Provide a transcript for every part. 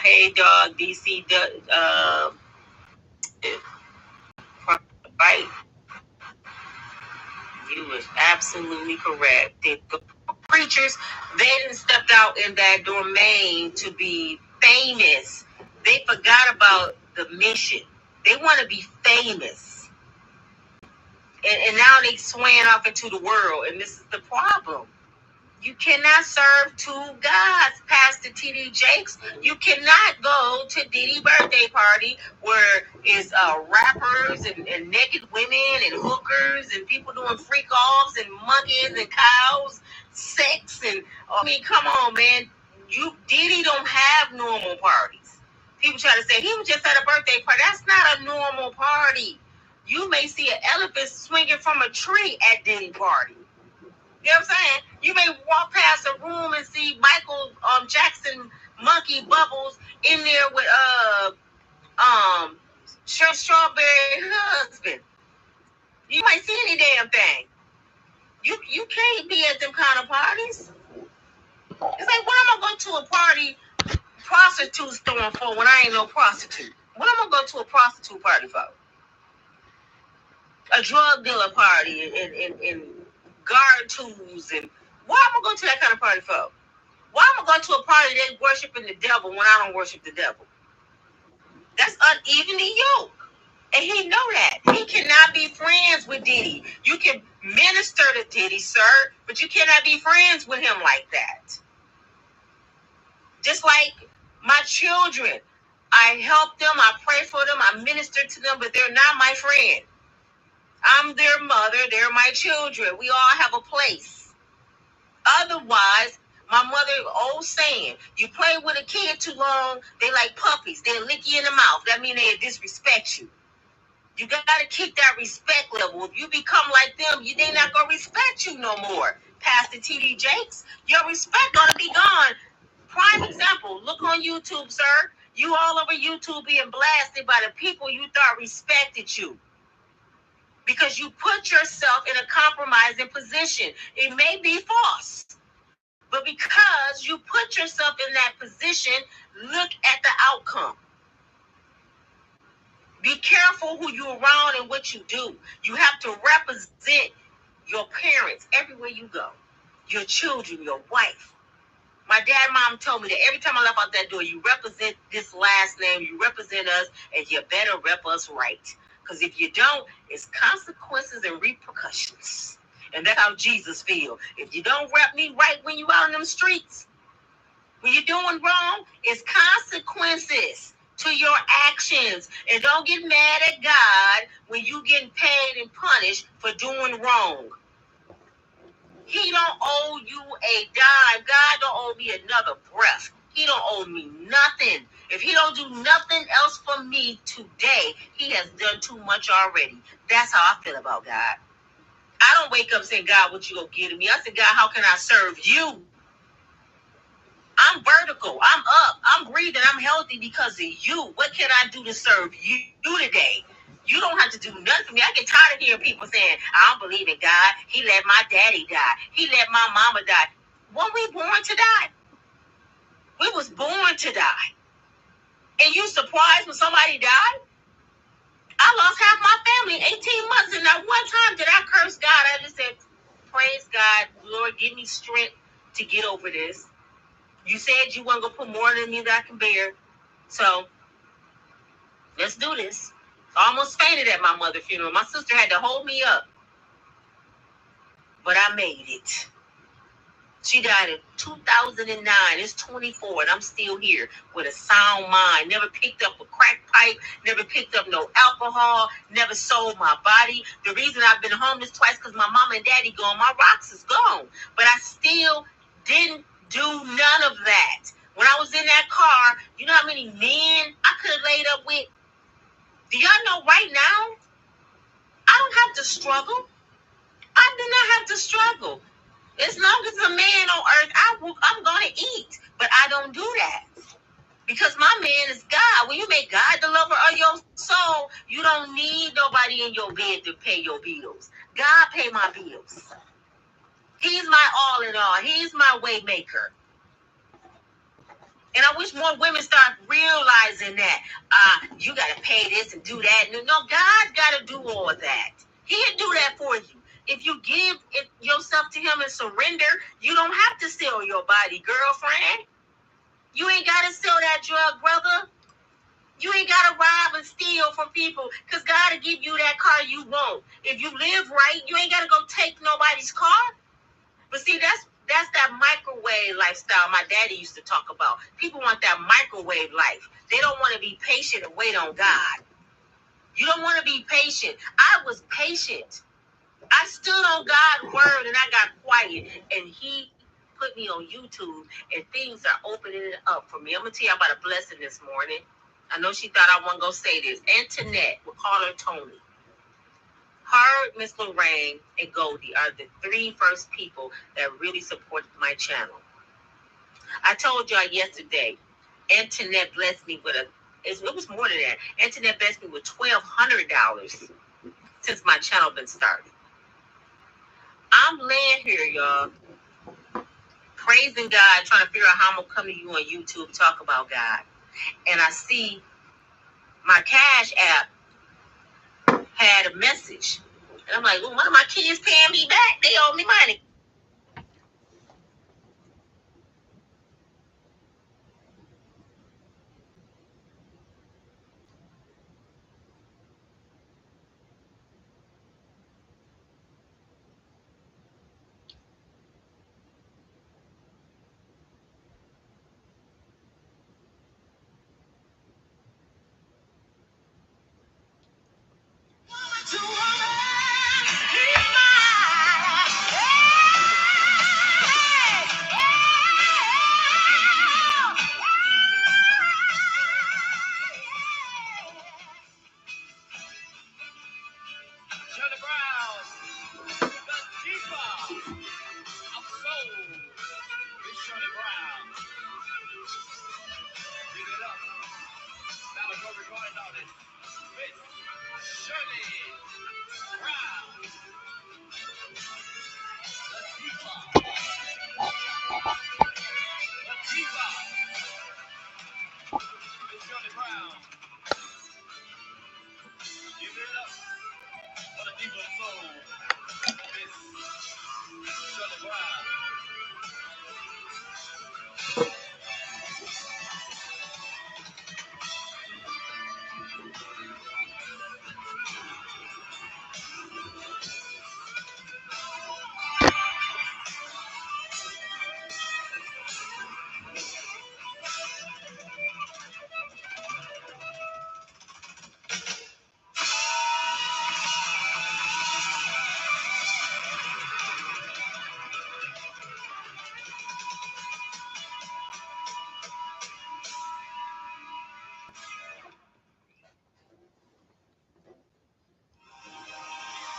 Hey, dog, DC, right? You was absolutely correct. The preachers, they didn't step out in that domain to be famous. They forgot about the mission. They want to be famous. And now they swaying off into the world, and this is the problem. You cannot serve two gods, Pastor T.D. Jakes. You cannot go to Diddy birthday party where it's rappers and naked women and hookers and people doing freak offs and monkeys and cows, sex and come on, man. Diddy don't have normal parties. People try to say he was just at a birthday party. That's not a normal party. You may see an elephant swinging from a tree at Diddy party. You know what I'm saying? You may walk past a room and see Michael Jackson monkey bubbles in there with strawberry husband. You might see any damn thing. You can't be at them kind of parties. It's like, what am I going to a party prostitutes throwing for when I ain't no prostitute? What am I going to a prostitute party for? A drug dealer party and guard tools and why am I going to that kind of party for? Why am I going to a party they worshiping the devil when I don't worship the devil? That's unevenly yoked. And he know that. He cannot be friends with Diddy. You can minister to Diddy, sir, but you cannot be friends with him like that. Just like my children. I help them, I pray for them, I minister to them, but they're not my friend. I'm their mother, they're my children. We all have a place. Otherwise, my mother, old saying, you play with a kid too long, they like puppies. They'll lick you in the mouth. That means they disrespect you. You got to keep that respect level. If you become like them, they not going to respect you no more. Pastor T.D. Jakes, your respect going to be gone. Prime example, look on YouTube, sir. You all over YouTube being blasted by the people you thought respected you. Because you put yourself in a compromising position. It may be false. But because you put yourself in that position, look at the outcome. Be careful who you're around and what you do. You have to represent your parents everywhere you go. Your children, your wife. My dad and mom told me that every time I left out that door, you represent this last name, you represent us, and you better rep us right. Because if you don't, it's consequences and repercussions. And that's how Jesus feels. If you don't rep me right when you out in them streets, when you're doing wrong, it's consequences to your actions. And don't get mad at God when you getting paid and punished for doing wrong. He don't owe you a dime. God don't owe me another breath. He don't owe me nothing. If he don't do nothing else for me today, he has done too much already. That's how I feel about God. I don't wake up saying, God, what you gonna give to me? I said, God, how can I serve you? I'm vertical. I'm up. I'm breathing. I'm healthy because of you. What can I do to serve you today? You don't have to do nothing for me. I get tired of hearing people saying, I don't believe in God. He let my daddy die. He let my mama die. Weren't we born to die? We was born to die. And you surprised when somebody died? I lost half my family in 18 months. And not one time did I curse God. I just said, praise God. Lord, give me strength to get over this. You said you weren't going to put more than me that I can bear. So, let's do this. I almost fainted at my mother's funeral. My sister had to hold me up. But I made it. She died in 2009. It's 24, and I'm still here with a sound mind. Never picked up a crack pipe. Never picked up no alcohol. Never sold my body. The reason I've been homeless twice because my mama and daddy gone. My rocks is gone. But I still didn't do none of that. When I was in that car, you know how many men I could have laid up with? Do y'all know right now? I don't have to struggle. I do not have to struggle. As long as a man on earth, I'm going to eat. But I don't do that. Because my man is God. When you make God the lover of your soul, you don't need nobody in your bed to pay your bills. God pay my bills. He's my all in all. He's my way maker. And I wish more women start realizing that you got to pay this and do that. No, God's got to do all of that. He'll do that for you. If you give yourself to him and surrender, you don't have to sell your body, girlfriend. You ain't got to sell that drug, brother. You ain't got to rob and steal from people because God will give you that car you want. If you live right, you ain't got to go take nobody's car. But see, that's that microwave lifestyle my daddy used to talk about. People want that microwave life. They don't want to be patient and wait on God. You don't want to be patient. I was patient. I stood on God's word and I got quiet. And he put me on YouTube and things are opening up for me. I'm going to tell you about a blessing this morning. I know she thought I wasn't going to say this. Antoinette, we'll call her Tony. Her, Miss Lorraine, and Goldie are the three first people that really supported my channel. I told y'all yesterday, Antoinette blessed me with it was more than that. Antoinette blessed me with $1,200 since my channel been started. I'm laying here, y'all, praising God, trying to figure out how I'm going to come to you on YouTube, talk about God. And I see my Cash app had a message. And I'm like, well, one of my kids paying me back. They owe me money.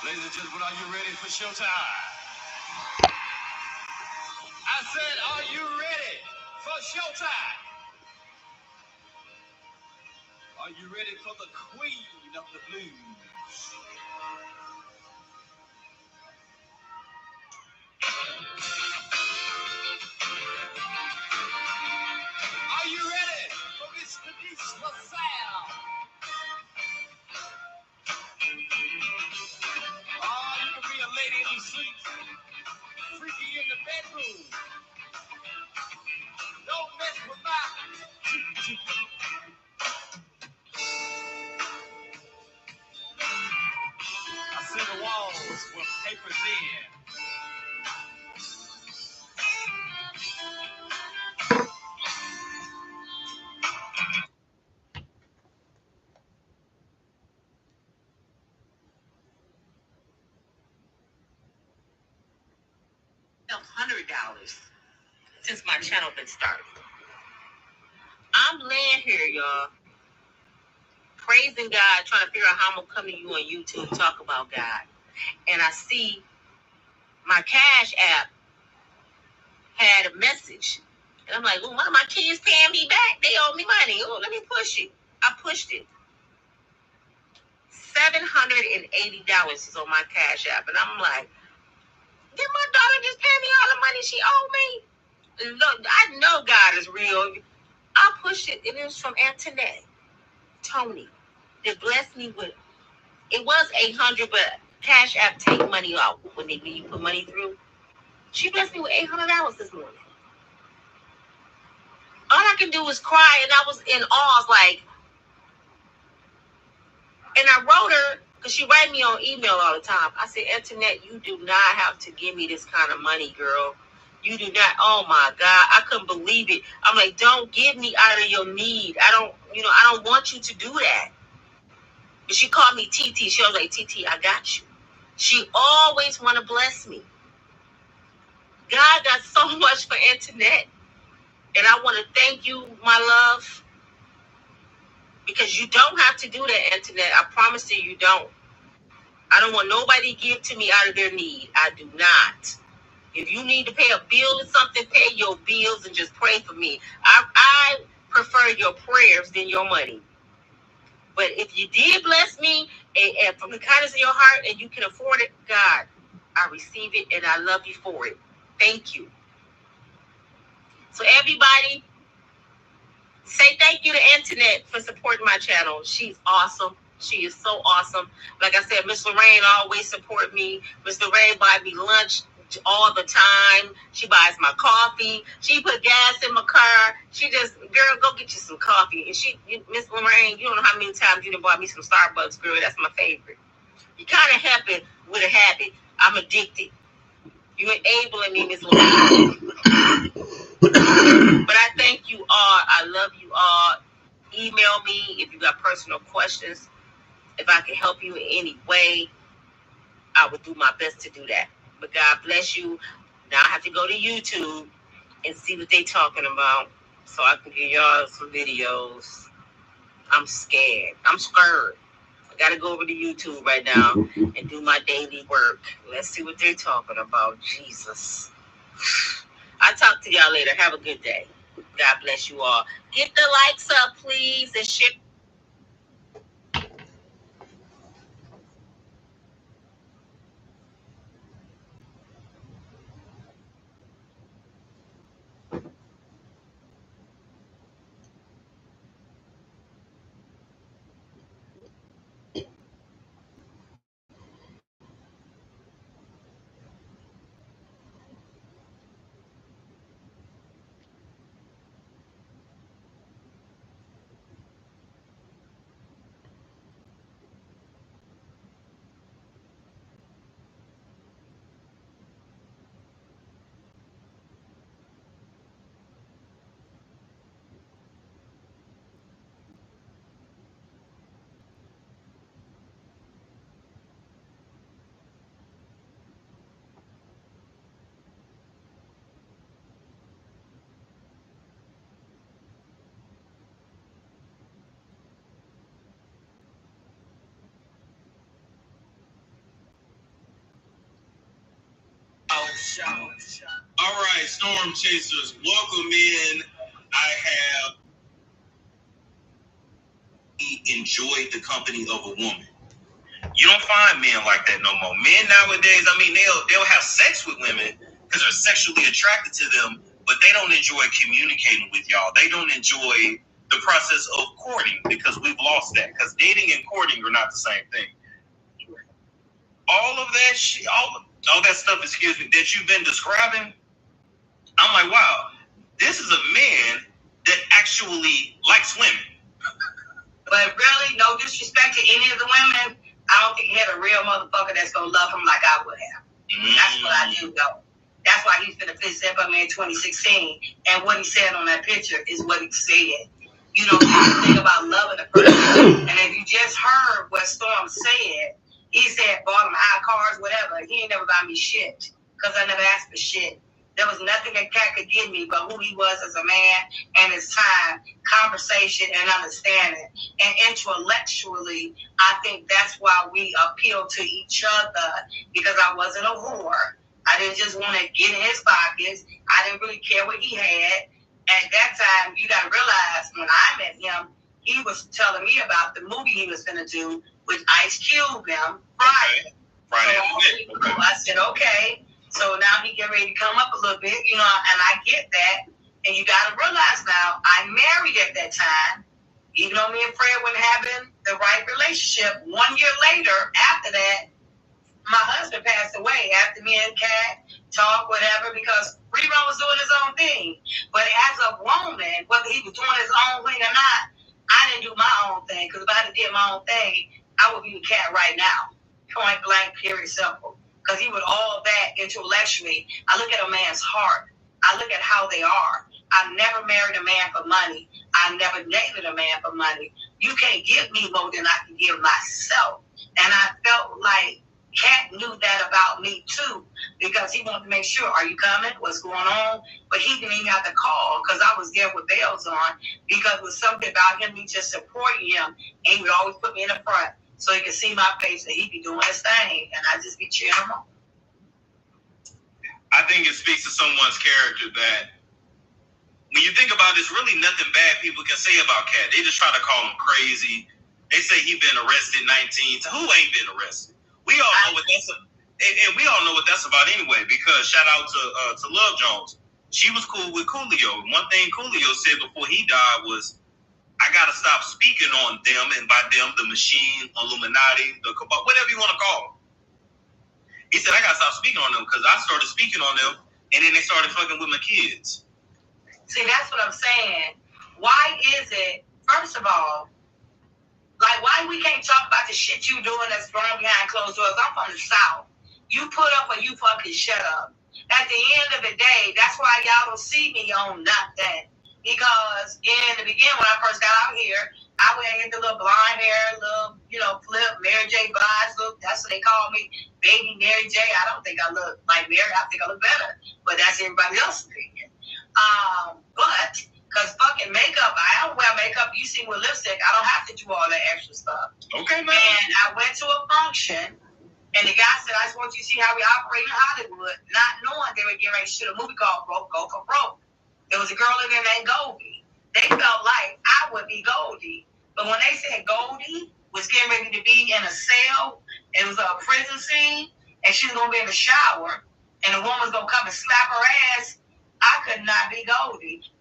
Ladies and gentlemen, are you ready for showtime? I said, are you ready for showtime? Are you ready for the queen of the blues? Are you ready for Miss Denise LaSalle? Oh, you can be a lady in the streets, freaky in the bedroom. Don't mess with my I see the walls with papers in. $100 since my channel been started. I'm laying here, y'all, praising God, trying to figure out how I'm gonna come to you on YouTube, talk about God. And I see my Cash app had a message. And I'm like, oh, one of my kids paying me back. They owe me money. Oh, let me push it. I pushed it. $780 is on my Cash app. And I'm like, did my daughter just pay me all the money she owed me? Look, I know God is real. I pushed it, and it was from Antoinette Tony. They blessed me with, it was 800, but Cash App take money out when you put money through. She blessed me with $800 this morning. All I can do is cry, and I was in awe. I was like, and I wrote her, because she write me on email all the time. I said, Antoinette, you do not have to give me this kind of money, girl. You do not. Oh my God, I couldn't believe it. I'm like, don't give me out of your need. I don't want you to do that. But she called me TT. She was like, TT, I got you. She always want to bless me. God got so much for Antoinette. And I want to thank you, my love. Because you don't have to do that, Antoinette. I promise you don't. I don't want nobody to give to me out of their need. I do not. If you need to pay a bill or something, pay your bills and just pray for me. I prefer your prayers than your money. But if you did bless me and from the kindness of your heart and you can afford it, God, I receive it and I love you for it. Thank you. So everybody, say thank you to Antoinette for supporting my channel. She's awesome. She is so awesome. Like I said, Miss Lorraine always support me. Miss Lorraine buys me lunch all the time. She buys my coffee. She put gas in my car. She just, girl, go get you some coffee. And Miss Lorraine, you don't know how many times you done bought me some Starbucks, girl. That's my favorite. You kind of happen with a habit. I'm addicted. You're enabling me, Miss Lorraine. But I thank you all. I love you all. Email me if you got personal questions. If I can help you in any way, I would do my best to do that. But God bless you. Now I have to go to YouTube and see what they talking about so I can give y'all some videos. I'm scared. I'm scared. I got to go over to YouTube right now and do my daily work. Let's see what they're talking about. Jesus. I'll talk to y'all later. Have a good day. God bless you all. Get the likes up, please, and share. All right, Storm Chasers, welcome in. I have enjoyed the company of a woman. You don't find men like that no more. Men nowadays, I mean, they'll have sex with women because they're sexually attracted to them, but they don't enjoy communicating with y'all. They don't enjoy the process of courting because we've lost that. Because dating and courting are not the same thing. All of that shit, all that stuff, excuse me, that you've been describing, I'm like, wow, this is a man that actually likes women. But really, no disrespect to any of the women, I don't think he had a real motherfucker that's gonna love him like I would have. That's what I do know. That's why he's gonna fix that up in 2016. And what he said on that picture is what he said. You know, the thing about loving a person. And if you just heard what Storm said, he said bought him high cars, whatever. He ain't never buy me shit because I never asked for shit. There was nothing that Cat could give me but who he was as a man and his time, conversation, and understanding. And intellectually, I think that's why we appeal to each other, because I wasn't a whore. I didn't just want to get in his pockets. I didn't really care what he had. At that time, you got to realize, when I met him, he was telling me about the movie he was going to do with Ice Cube now, Friday. So I said, okay. So now he get ready to come up a little bit, you know, and I get that. And you got to realize now, I married at that time. Even though me and Fred weren't having the right relationship, 1 year later, after that, my husband passed away after me and Kat talked, whatever, because Rerun was doing his own thing. But as a woman, whether he was doing his own thing or not, I didn't do my own thing. Because if I had did my own thing, I would be with Kat right now. Point blank, period, simple. Because he would all that intellectually. I look at a man's heart. I look at how they are. I never married a man for money. I never dated a man for money. You can't give me more than I can give myself. And I felt like Kat knew that about me too, because he wanted to make sure, are you coming? What's going on? But he didn't even have to call because I was there with bells on, because it was something about him, me just supporting him, and he would always put me in the front so he could see my face and he'd be doing his thing, and I just be cheering him on. I think it speaks to someone's character that when you think about it, there's really nothing bad people can say about Kat. They just try to call him crazy. They say he been arrested 19 times. Who ain't been arrested? We all know what that's, and we all know what that's about anyway. Because shout out to Love Jones, she was cool with Coolio. One thing Coolio said before he died was, "I gotta stop speaking on them," and by them, the machine, Illuminati, the cabal, whatever you want to call them. He said, "I gotta stop speaking on them because I started speaking on them, and then they started fucking with my kids." See, that's what I'm saying. Why is it, first of all, like, why we can't talk about the shit you doing that's going behind closed doors? I'm from the South. You put up or you fucking shut up. At the end of the day, that's why y'all don't see me on nothing. Because in the beginning, when I first got out here, I would get the little blonde hair, little, flip, Mary J. Blige look. That's what they call me, baby Mary J. I don't think I look like Mary. I think I look better. But that's everybody else's opinion. But because fucking makeup, I don't wear makeup. You see with lipstick, I don't have to do all that extra stuff. Okay, man. And I went to a function, and the guy said, "I just want you to see how we operate in Hollywood," not knowing they were getting ready to shoot a movie called Broke, Go for Broke. There was a girl in there named Goldie. They felt like I would be Goldie. But when they said Goldie was getting ready to be in a cell, it was a prison scene, and she was going to be in the shower, and the woman was going to come and slap her ass, I could not be Goldie.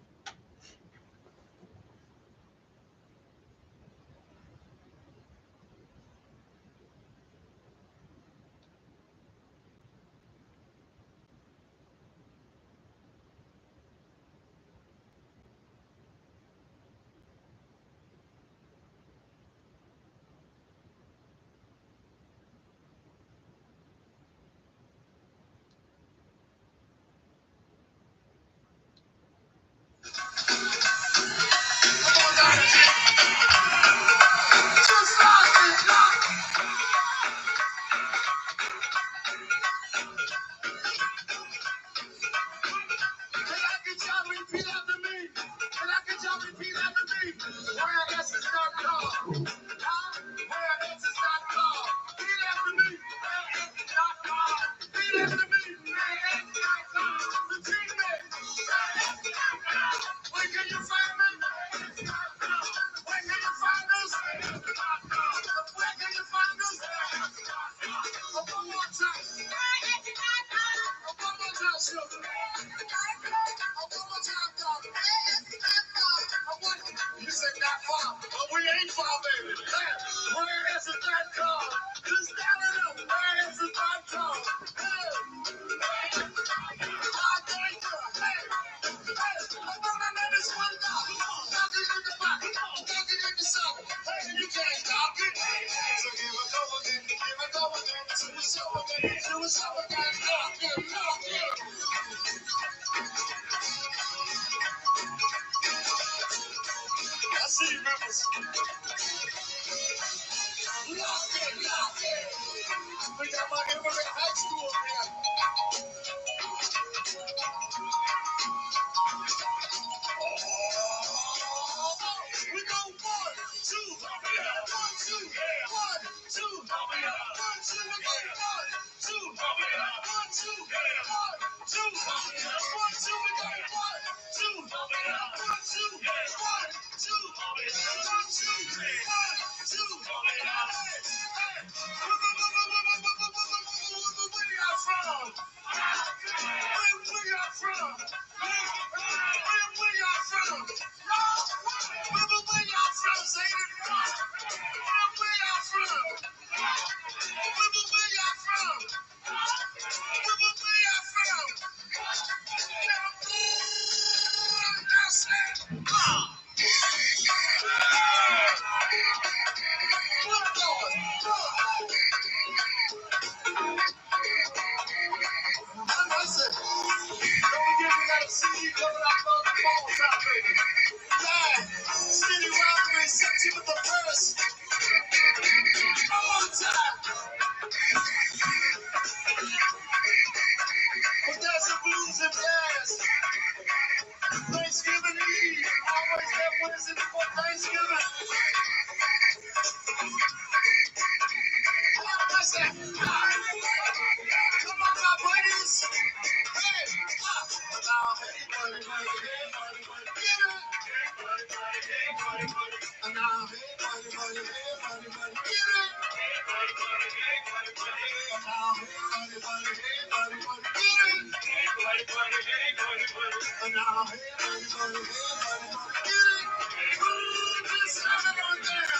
Wednesday before Thanksgiving. That's that. Come on, my buddies. Hey, now, hey, buddy, get it. And now, hey, buddy, get it. And now, hey, buddy, get it. And now, hey, buddy, get it. Just have it on there.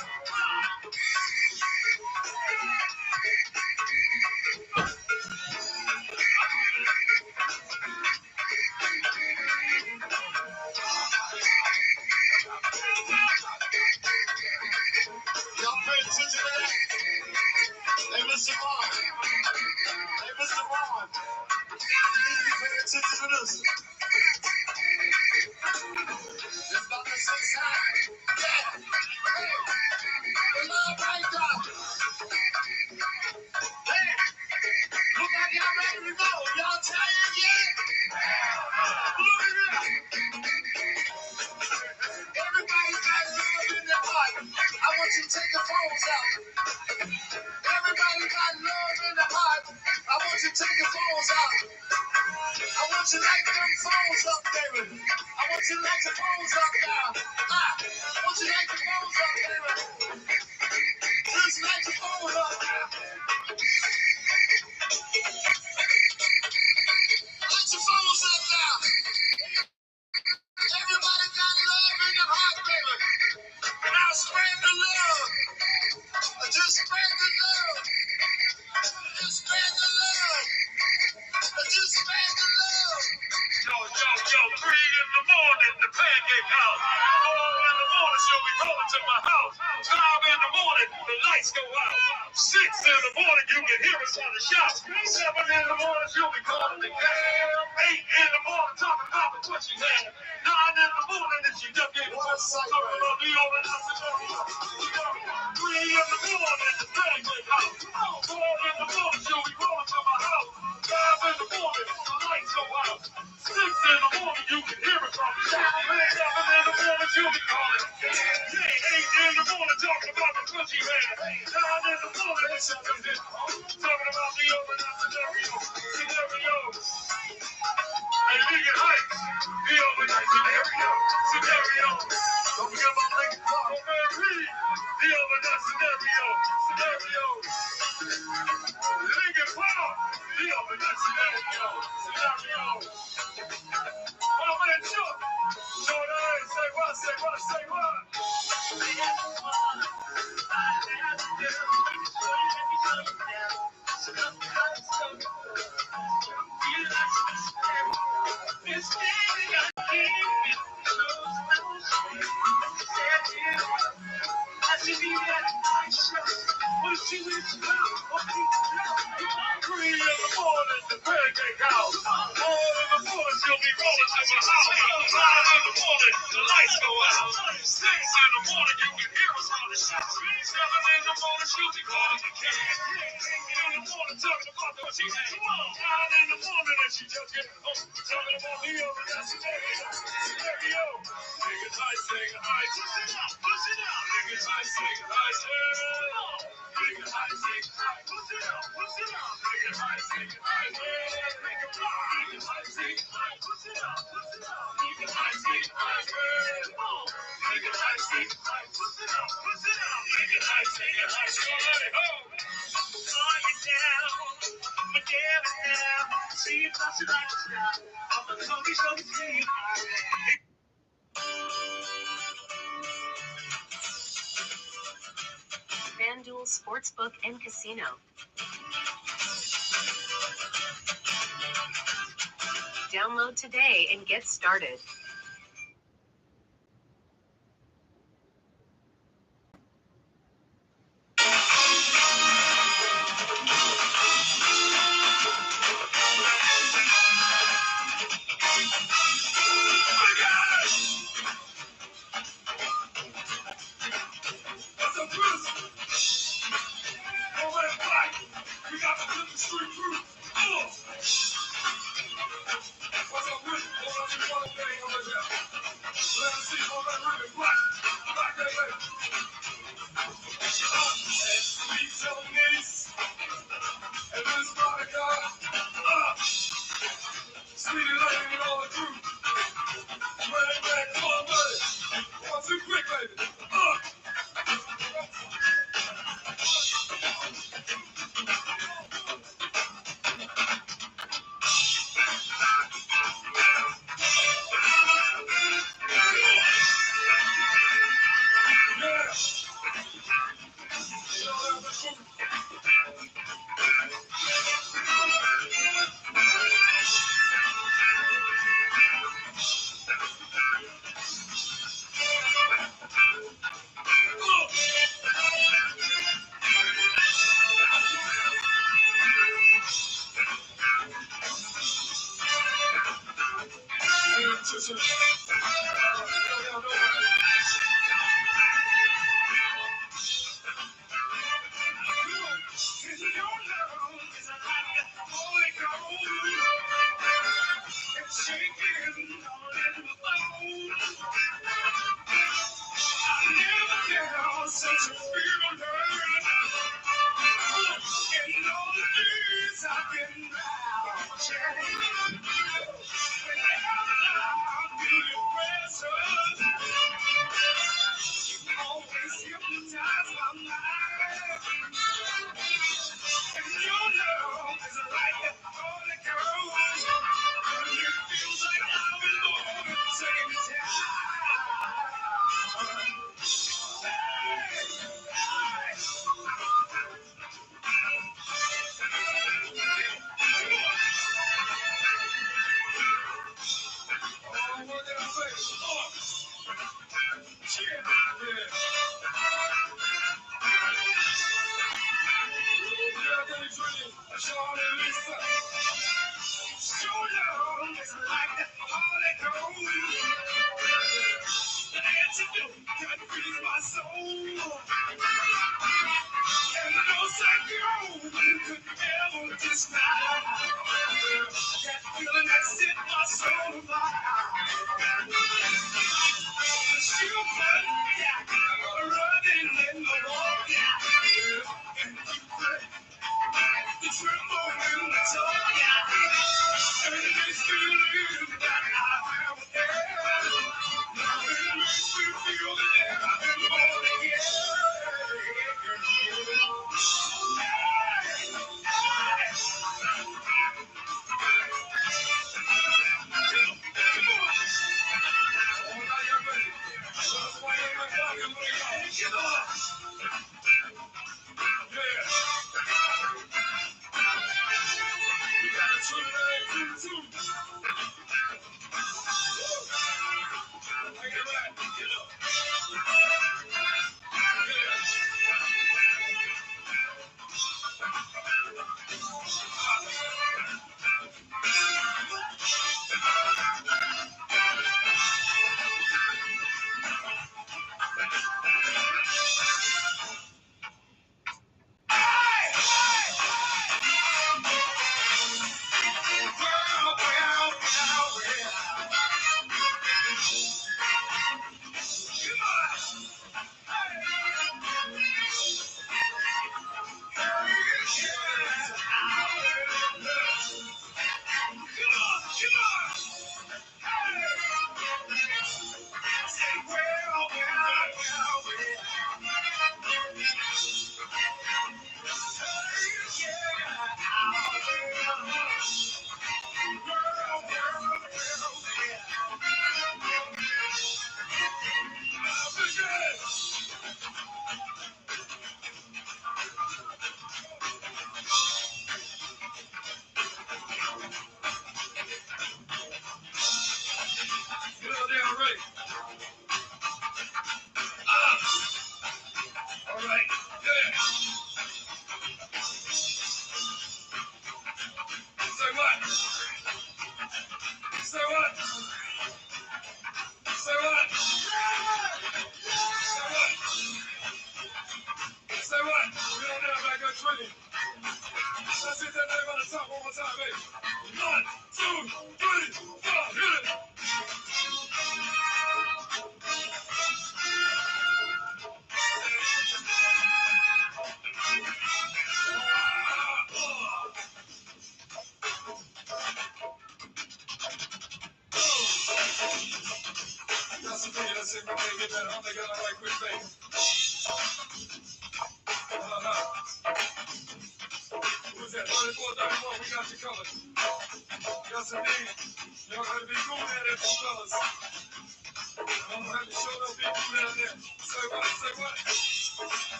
Y'all pay attention to that? Hey, Mr. Vaughn. Hey, Mr. Vaughn. You need to be paying attention to this. It's about to say time. Yeah. Hey. The love right now. Hey. Look like y'all ready to go. Y'all tired yet? Look at that. Everybody's got love in their heart. I want you to take your phones out. Everybody got love in their heart. I want you to take your phones out. I want you to light them phones up, baby. I want you to light your phones up now. I want you to light your phones up, baby. Just light your phone up. Light your phones up now. Everybody got love in their heart, baby. Now spread the love. Just spread the love. Just spread the love. Just spread the love. Yo, 3 in the morning, the pancake house. 4 in the morning, she'll be calling to my house. 5 in the morning, the lights go out. 6 in the morning, you can hear us on the shop. 7 in the morning, she'll be calling the cab. 8 in the morning, talking about what she had. 9 in the morning, if she just gave us talking about the old and 3 in the morning, the pancake house. 4 in the morning, she'll be calling to my house. 5 in the morning, the lights go out. 6 in the morning, you can hear it from the shop. 7 in the morning, she'll be calling. Yeah, 8 in the morning, talking about the coochie man. 9 in the morning, it's talking about the open scenario. Hey, Vegan Heights, the open scenario. Don't forget about Lincoln Park. Over Reed, the open scenario. Lincoln Park, the open scenario. My man Chuck, Jordan, say what? Three in the morning, the pancake house. 4 in the morning, she'll be rolling to my house. 5 in the morning, the lights go out. 6 in the morning, you can hear us on the shop. 7 in the morning, she'll be calling the cab. 8 in the morning, talking about what she had. 9 in the morning, and she just getting home. Talking about the other scenario. Niggas high, saying hi. Push it out. Niggas high, saying hi. Niggas high, saying hi. Push it out. Niggas high, saying hi. Niggas high, saying hi. Push it out. Niggas high, saying hi. Niggas high, saying hi. Push it out. Niggas high, saying hi. Slow it down. Forget it now. See if that's your lifestyle. I'm a Tony Steve. FanDuel Sportsbook and Casino. Download today and get started.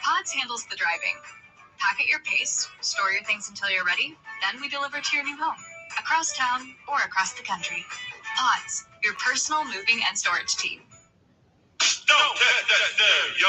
Pods handles the driving. Pack at your pace, store your things until you're ready, then we deliver to your new home, across town or across the country. Pods, your personal moving and storage team. Don't touch that, yo.